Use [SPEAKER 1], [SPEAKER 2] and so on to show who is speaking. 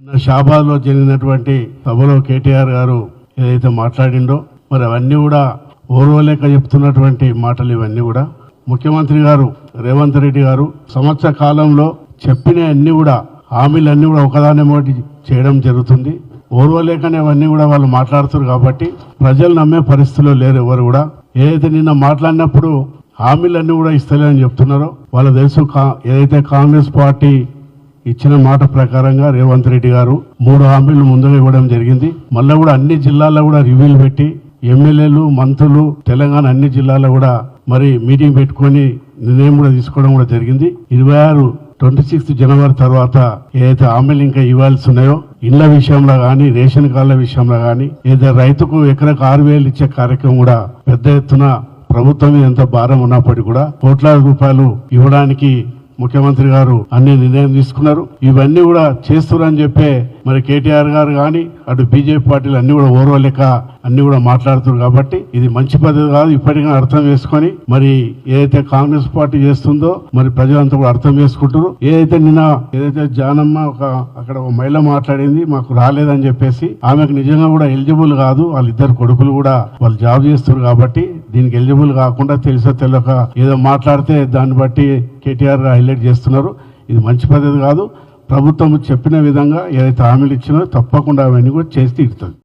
[SPEAKER 1] షాబాద్ లో జరిగినటువంటి సభలో కేటీఆర్ గారు ఏదైతే మాట్లాడిండో మరి అవన్నీ కూడా ఓర్వలేక చెప్తున్నటువంటి మాటలు ఇవన్నీ కూడా ముఖ్యమంత్రి గారు రేవంత్ రెడ్డి గారు సంవత్సర కాలంలో చెప్పిన అన్ని కూడా హామీలన్నీ కూడా ఒకదాని ఒకటి చేయడం జరుగుతుంది. ఓర్వలేకనే అవన్నీ కూడా వాళ్ళు మాట్లాడుతారు కాబట్టి ప్రజలు నమ్మే పరిస్థితిలో లేరు ఎవరు కూడా. ఏదైతే నిన్న మాట్లాడినప్పుడు హామీలన్నీ కూడా ఇస్తలేని చెప్తున్నారో వాళ్ళు తెలుసు. ఏదైతే కాంగ్రెస్ పార్టీ ఇచ్చిన మాట ప్రకారంగా రేవంత్ రెడ్డి గారు 3 హామీలు ముందుగా ఇవ్వడం జరిగింది. మళ్ళీ కూడా అన్ని జిల్లాల్లో కూడా రివ్యూలు పెట్టి ఎమ్మెల్యేలు మంత్రులు తెలంగాణ అన్ని జిల్లాల్లో కూడా మరి మీటింగ్ పెట్టుకొని నిర్ణయం కూడా తీసుకోవడం కూడా జరిగింది. 26 జనవరి తర్వాత ఏదైతే హామీలు ఇంకా ఇవ్వాల్సి ఉన్నాయో ఇళ్ల విషయంలో కానీ రేషన్ కార్డుల విషయంలో కానీ ఏదైతే రైతుకు ఎకరకు 6,000 ఇచ్చే కార్యక్రమం కూడా పెద్ద ఎత్తున ప్రభుత్వం ఎంత భారం ఉన్నప్పటికీ కూడా కోట్లాది రూపాయలు ఇవ్వడానికి ముఖ్యమంత్రి గారు అన్ని నిర్ణయం తీసుకున్నారు. ఇవన్నీ కూడా చేస్తున్నారని చెప్పే మరి కేటీఆర్ గారు కానీ అటు బీజేపీ పార్టీలు అన్ని కూడా ఓర్వలేక అన్ని కూడా మాట్లాడుతున్నారు. కాబట్టి ఇది మంచి పద్ధతి కాదు. ఇప్పటికైనా అర్థం చేసుకొని మరి ఏదైతే కాంగ్రెస్ పార్టీ చేస్తుందో మరి ప్రజలంతా కూడా అర్థం చేసుకుంటారు. ఏదైతే జానమ్మ అక్కడ ఒక మహిళ మాట్లాడింది మాకు రాలేదని చెప్పేసి ఆమెకు నిజంగా కూడా ఎలిజిబుల్ కాదు. వాళ్ళిద్దరు కొడుకులు కూడా వాళ్ళు జాబ్ చేస్తున్నారు కాబట్టి దీనికి ఎలిజిబుల్ కాకుండా తెలిసో తెలియక ఏదో మాట్లాడితే దాన్ని బట్టి కేటీఆర్ హైలైట్ చేస్తున్నారు. ఇది మంచి పద్ధతి కాదు. ప్రభుత్వం చెప్పిన విధంగా ఏదైతే హామీలు ఇచ్చినో తప్పకుండా అవన్నీ కూడా చేసి తీరుతుంది.